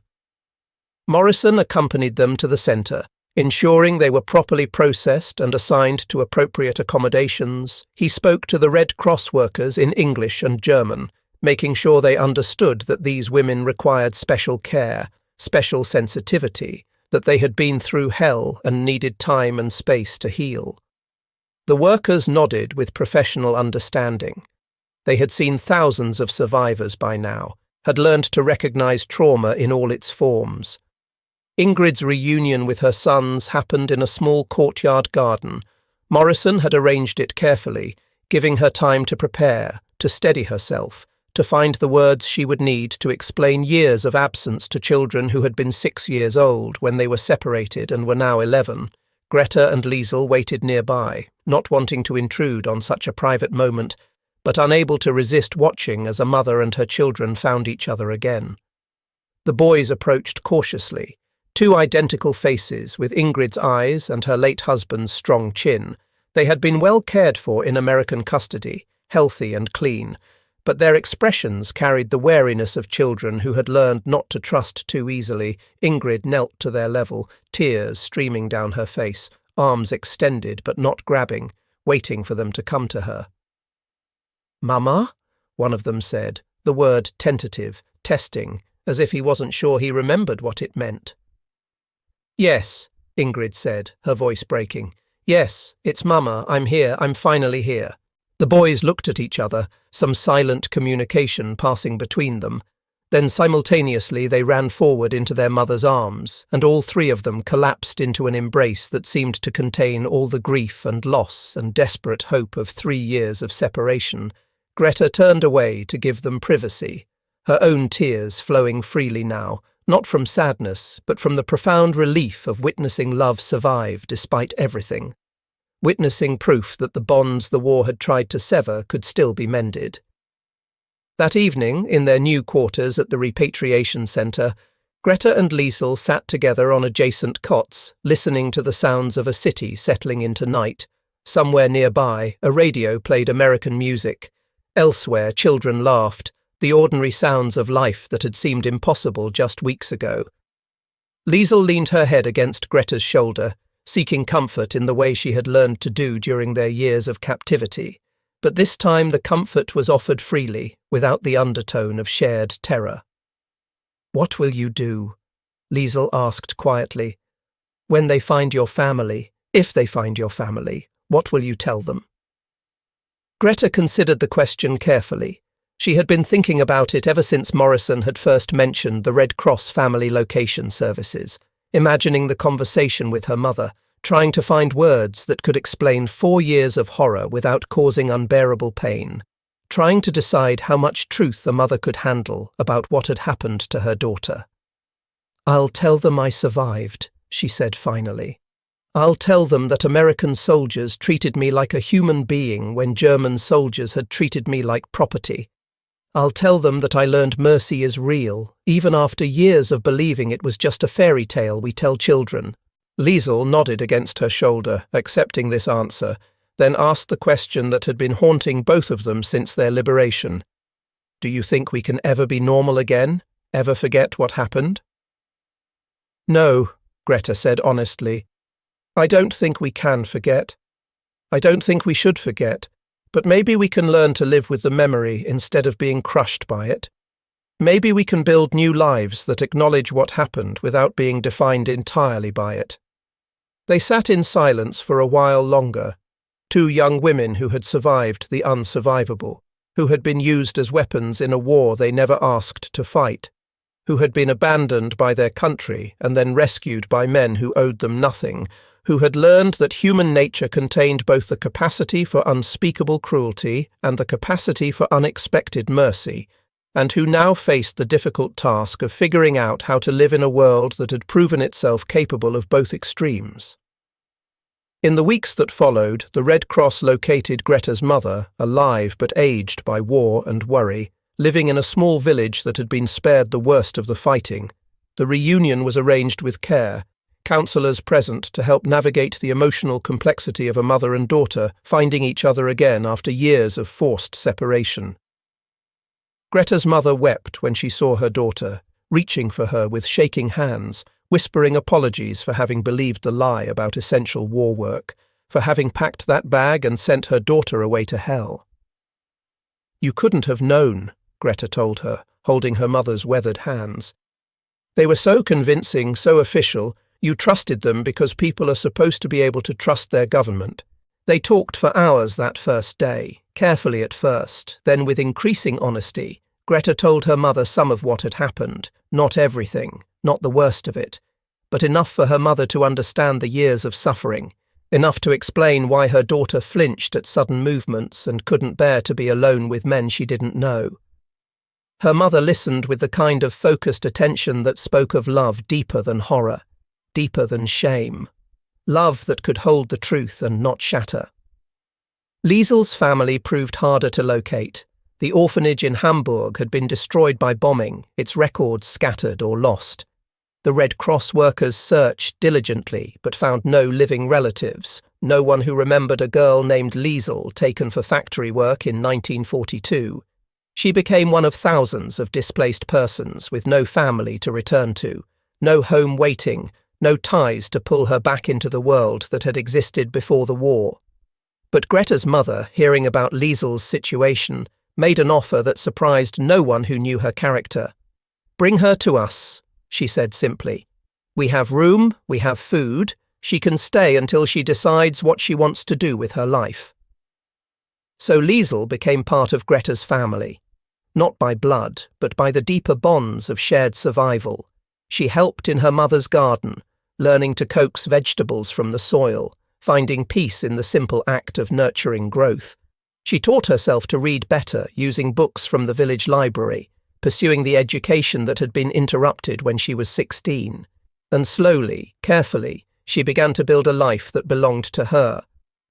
S1: Morrison accompanied them to the centre, ensuring they were properly processed and assigned to appropriate accommodations. He spoke to the Red Cross workers in English and German, making sure they understood that these women required special care, special sensitivity, that they had been through hell and needed time and space to heal. The workers nodded with professional understanding. They had seen thousands of survivors by now, had learned to recognize trauma in all its forms. Ingrid's reunion with her sons happened in a small courtyard garden. Morrison had arranged it carefully, giving her time to prepare, to steady herself, to find the words she would need to explain years of absence to children who had been 6 years old when they were separated and were now 11. Greta and Liesl waited nearby, not wanting to intrude on such a private moment, but unable to resist watching as a mother and her children found each other again. The boys approached cautiously, two identical faces with Ingrid's eyes and her late husband's strong chin. They had been well cared for in American custody, healthy and clean, but their expressions carried the wariness of children who had learned not to trust too easily. Ingrid knelt to their level, tears streaming down her face, arms extended but not grabbing, waiting for them to come to her. "Mama?" one of them said, the word tentative, testing, as if he wasn't sure he remembered what it meant. "Yes," Ingrid said, her voice breaking. "Yes, it's Mama, I'm here, I'm finally here." The boys looked at each other, some silent communication passing between them. Then simultaneously they ran forward into their mother's arms, and all three of them collapsed into an embrace that seemed to contain all the grief and loss and desperate hope of 3 years of separation. Greta turned away to give them privacy, her own tears flowing freely now, not from sadness, but from the profound relief of witnessing love survive despite everything. Witnessing proof that the bonds the war had tried to sever could still be mended. That evening, in their new quarters at the repatriation centre, Greta and Liesl sat together on adjacent cots, listening to the sounds of a city settling into night. Somewhere nearby, a radio played American music. Elsewhere, children laughed, the ordinary sounds of life that had seemed impossible just weeks ago. Liesl leaned her head against Greta's shoulder, seeking comfort in the way she had learned to do during their years of captivity. But this time the comfort was offered freely, without the undertone of shared terror. "What will you do?" Liesl asked quietly. "When they find your family, if they find your family, what will you tell them?" Greta considered the question carefully. She had been thinking about it ever since Morrison had first mentioned the Red Cross family location services, imagining the conversation with her mother, trying to find words that could explain 4 years of horror without causing unbearable pain, trying to decide how much truth a mother could handle about what had happened to her daughter. "I'll tell them I survived," she said finally. "I'll tell them that American soldiers treated me like a human being when German soldiers had treated me like property. I'll tell them that I learned mercy is real, even after years of believing it was just a fairy tale we tell children." Liesl nodded against her shoulder, accepting this answer, then asked the question that had been haunting both of them since their liberation. "Do you think we can ever be normal again? Ever forget what happened?" "No," Greta said honestly. "I don't think we can forget. I don't think we should forget, but maybe we can learn to live with the memory instead of being crushed by it. Maybe we can build new lives that acknowledge what happened without being defined entirely by it." They sat in silence for a while longer, two young women who had survived the unsurvivable, who had been used as weapons in a war they never asked to fight, who had been abandoned by their country and then rescued by men who owed them nothing, who had learned that human nature contained both the capacity for unspeakable cruelty and the capacity for unexpected mercy, and who now faced the difficult task of figuring out how to live in a world that had proven itself capable of both extremes. In the weeks that followed, the Red Cross located Greta's mother, alive but aged by war and worry, living in a small village that had been spared the worst of the fighting. The reunion was arranged with care, counsellors present to help navigate the emotional complexity of a mother and daughter finding each other again after years of forced separation. Greta's mother wept when she saw her daughter, reaching for her with shaking hands, whispering apologies for having believed the lie about essential war work, for having packed that bag and sent her daughter away to hell. "You couldn't have known," Greta told her, holding her mother's weathered hands. "They were so convincing, so official, you trusted them because people are supposed to be able to trust their government. They talked for hours that first day, carefully at first, then with increasing honesty. Greta told her mother some of what had happened, not everything, not the worst of it, but enough for her mother to understand the years of suffering, enough to explain why her daughter flinched at sudden movements and couldn't bear to be alone with men she didn't know. Her mother listened with the kind of focused attention that spoke of love deeper than horror, deeper than shame, love that could hold the truth and not shatter. Liesl's family proved harder to locate. The orphanage in Hamburg had been destroyed by bombing, its records scattered or lost. The Red Cross workers searched diligently but found no living relatives, no one who remembered a girl named Liesl taken for factory work in 1942. She became one of thousands of displaced persons with no family to return to, no home waiting, no ties to pull her back into the world that had existed before the war. But Greta's mother, hearing about Liesl's situation, made an offer that surprised no one who knew her character. "Bring her to us," she said simply. "We have room, we have food. She can stay until she decides what she wants to do with her life." So Liesel became part of Greta's family, not by blood, but by the deeper bonds of shared survival. She helped in her mother's garden, learning to coax vegetables from the soil, finding peace in the simple act of nurturing growth. She taught herself to read better using books from the village library, pursuing the education that had been interrupted when she was 16. And slowly, carefully, she began to build a life that belonged to her,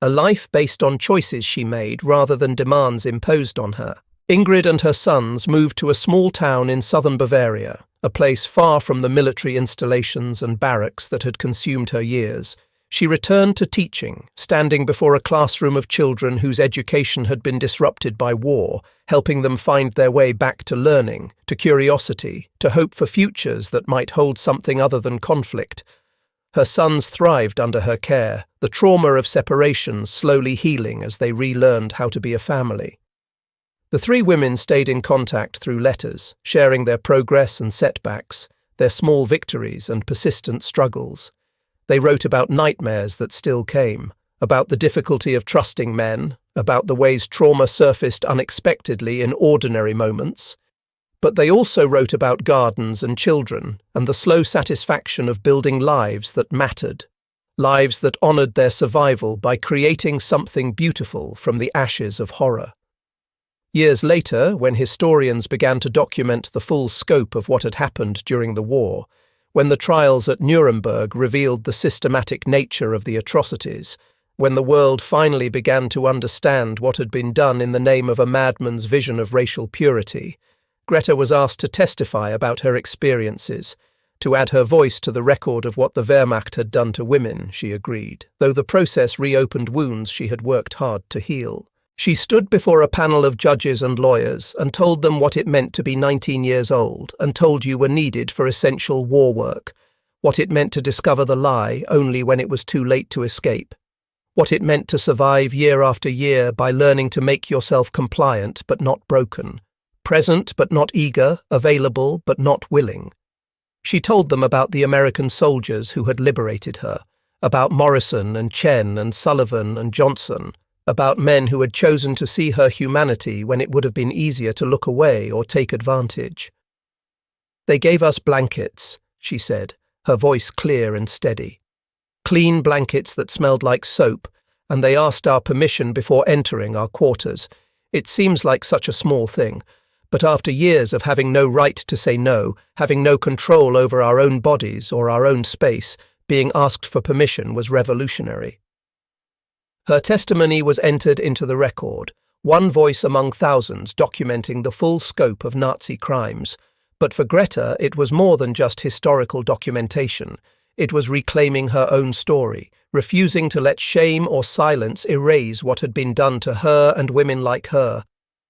S1: a life based on choices she made rather than demands imposed on her. Ingrid and her sons moved to a small town in southern Bavaria, a place far from the military installations and barracks that had consumed her years. She returned to teaching, standing before a classroom of children whose education had been disrupted by war, helping them find their way back to learning, to curiosity, to hope for futures that might hold something other than conflict. Her sons thrived under her care, the trauma of separation slowly healing as they relearned how to be a family. The three women stayed in contact through letters, sharing their progress and setbacks, their small victories and persistent struggles. They wrote about nightmares that still came, about the difficulty of trusting men, about the ways trauma surfaced unexpectedly in ordinary moments. But they also wrote about gardens and children and the slow satisfaction of building lives that mattered, lives that honoured their survival by creating something beautiful from the ashes of horror. Years later, when historians began to document the full scope of what had happened during the war, when the trials at Nuremberg revealed the systematic nature of the atrocities, when the world finally began to understand what had been done in the name of a madman's vision of racial purity, Greta was asked to testify about her experiences, to add her voice to the record of what the Wehrmacht had done to women. She agreed, though the process reopened wounds she had worked hard to heal. She stood before a panel of judges and lawyers and told them what it meant to be 19 years old and told you were needed for essential war work, what it meant to discover the lie only when it was too late to escape, what it meant to survive year after year by learning to make yourself compliant but not broken, present but not eager, available but not willing. She told them about the American soldiers who had liberated her, about Morrison and Chen and Sullivan and Johnson, about men who had chosen to see her humanity when it would have been easier to look away or take advantage. They gave us blankets, she said, her voice clear and steady. Clean blankets that smelled like soap, and they asked our permission before entering our quarters. It seems like such a small thing, but after years of having no right to say no, having no control over our own bodies or our own space, being asked for permission was revolutionary. Her testimony was entered into the record, one voice among thousands documenting the full scope of Nazi crimes. But for Greta, it was more than just historical documentation. It was reclaiming her own story, refusing to let shame or silence erase what had been done to her and women like her.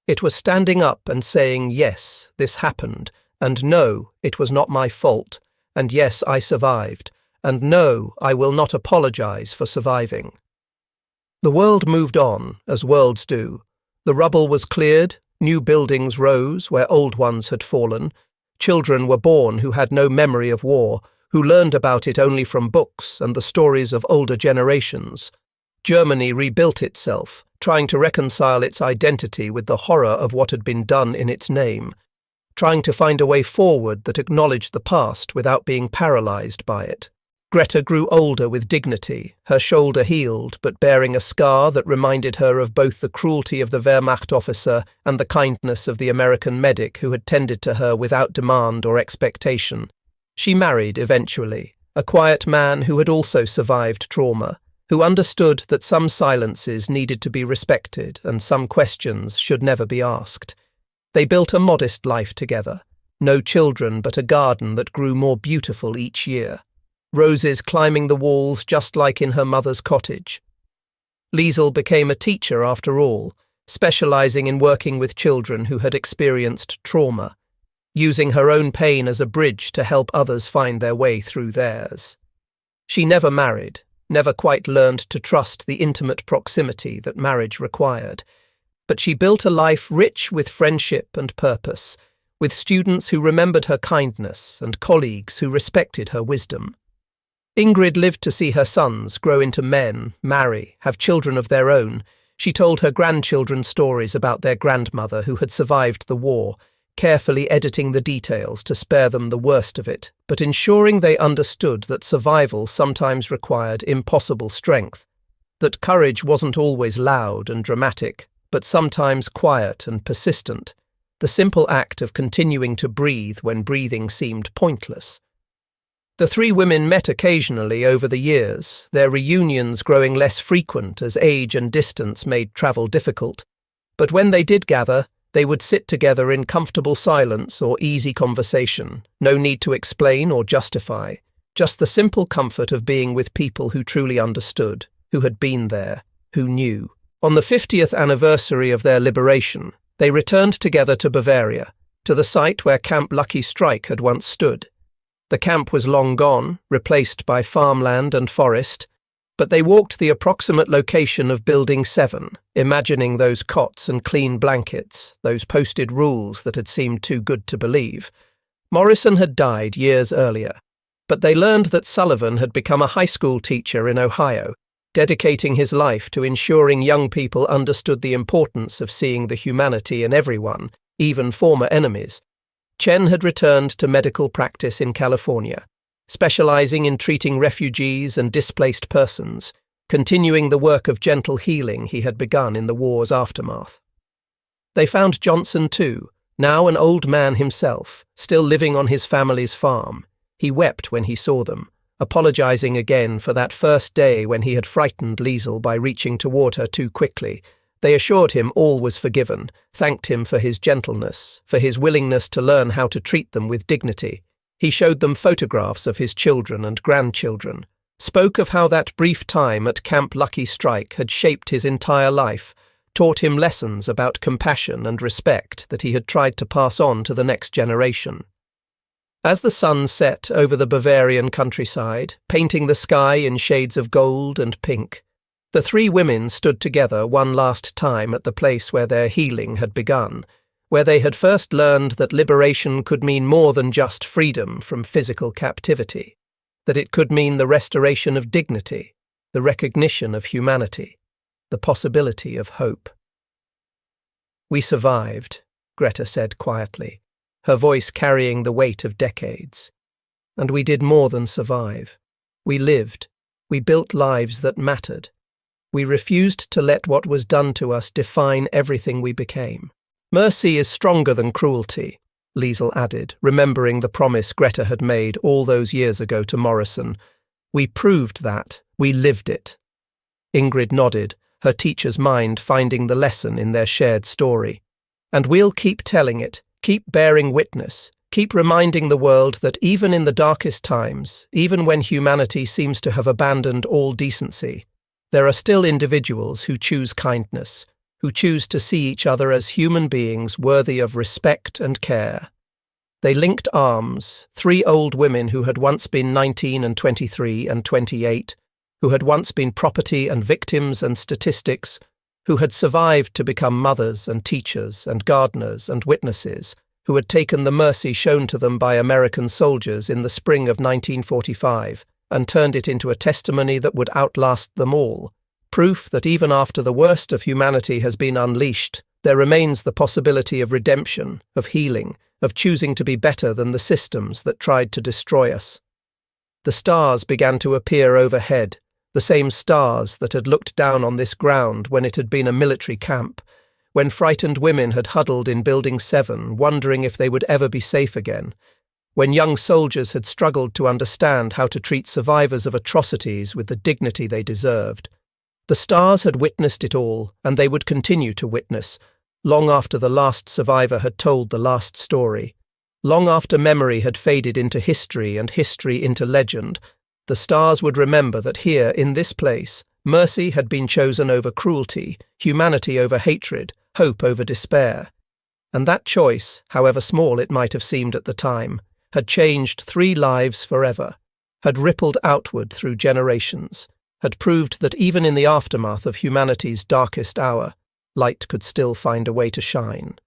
S1: It was standing up and saying, yes, this happened, and no, it was not my fault, and yes, I survived, and no, I will not apologize for surviving. The world moved on, as worlds do. The rubble was cleared, new buildings rose where old ones had fallen, children were born who had no memory of war, who learned about it only from books and the stories of older generations. Germany rebuilt itself, trying to reconcile its identity with the horror of what had been done in its name, trying to find a way forward that acknowledged the past without being paralyzed by it. Greta grew older with dignity, her shoulder healed but bearing a scar that reminded her of both the cruelty of the Wehrmacht officer and the kindness of the American medic who had tended to her without demand or expectation. She married eventually, a quiet man who had also survived trauma, who understood that some silences needed to be respected and some questions should never be asked. They built a modest life together, no children but a garden that grew more beautiful each year. Roses climbing the walls just like in her mother's cottage. Liesel became a teacher after all, specializing in working with children who had experienced trauma, using her own pain as a bridge to help others find their way through theirs. She never married, never quite learned to trust the intimate proximity that marriage required, but she built a life rich with friendship and purpose, with students who remembered her kindness and colleagues who respected her wisdom. Ingrid lived to see her sons grow into men, marry, have children of their own. She told her grandchildren stories about their grandmother who had survived the war, carefully editing the details to spare them the worst of it, but ensuring they understood that survival sometimes required impossible strength, that courage wasn't always loud and dramatic, but sometimes quiet and persistent, the simple act of continuing to breathe when breathing seemed pointless. The three women met occasionally over the years, their reunions growing less frequent as age and distance made travel difficult. But when they did gather, they would sit together in comfortable silence or easy conversation, no need to explain or justify, just the simple comfort of being with people who truly understood, who had been there, who knew. On the 50th anniversary of their liberation, they returned together to Bavaria, to the site where Camp Lucky Strike had once stood. The camp was long gone, replaced by farmland and forest, but they walked the approximate location of Building 7, imagining those cots and clean blankets, those posted rules that had seemed too good to believe. Morrison had died years earlier, but they learned that Sullivan had become a high school teacher in Ohio, dedicating his life to ensuring young people understood the importance of seeing the humanity in everyone, even former enemies. Chen had returned to medical practice in California, specializing in treating refugees and displaced persons, continuing the work of gentle healing he had begun in the war's aftermath. They found Johnson too, now an old man himself, still living on his family's farm. He wept when he saw them, apologizing again for that first day when he had frightened Liesel by reaching toward her too quickly. They assured him all was forgiven, thanked him for his gentleness, for his willingness to learn how to treat them with dignity. He showed them photographs of his children and grandchildren, spoke of how that brief time at Camp Lucky Strike had shaped his entire life, taught him lessons about compassion and respect that he had tried to pass on to the next generation. As the sun set over the Bavarian countryside, painting the sky in shades of gold and pink, the three women stood together one last time at the place where their healing had begun, where they had first learned that liberation could mean more than just freedom from physical captivity, that it could mean the restoration of dignity, the recognition of humanity, the possibility of hope. "We survived," Greta said quietly, her voice carrying the weight of decades. "And we did more than survive. We lived. We built lives that mattered. We refused to let what was done to us define everything we became. Mercy is stronger than cruelty," Liesel added, remembering the promise Greta had made all those years ago to Morrison. "We proved that. We lived it." Ingrid nodded, her teacher's mind finding the lesson in their shared story. "And we'll keep telling it, keep bearing witness, keep reminding the world that even in the darkest times, even when humanity seems to have abandoned all decency, there are still individuals who choose kindness, who choose to see each other as human beings worthy of respect and care." They linked arms, three old women who had once been 19 and 23 and 28, who had once been property and victims and statistics, who had survived to become mothers and teachers and gardeners and witnesses, who had taken the mercy shown to them by American soldiers in the spring of 1945 and turned it into a testimony that would outlast them all, proof that even after the worst of humanity has been unleashed, there remains the possibility of redemption, of healing, of choosing to be better than the systems that tried to destroy us. The stars began to appear overhead, the same stars that had looked down on this ground when it had been a military camp, when frightened women had huddled in Building 7, wondering if they would ever be safe again, when young soldiers had struggled to understand how to treat survivors of atrocities with the dignity they deserved. The stars had witnessed it all, and they would continue to witness, long after the last survivor had told the last story. Long after memory had faded into history and history into legend, the stars would remember that here, in this place, mercy had been chosen over cruelty, humanity over hatred, hope over despair. And that choice, however small it might have seemed at the time, had changed three lives forever, had rippled outward through generations, had proved that even in the aftermath of humanity's darkest hour, light could still find a way to shine.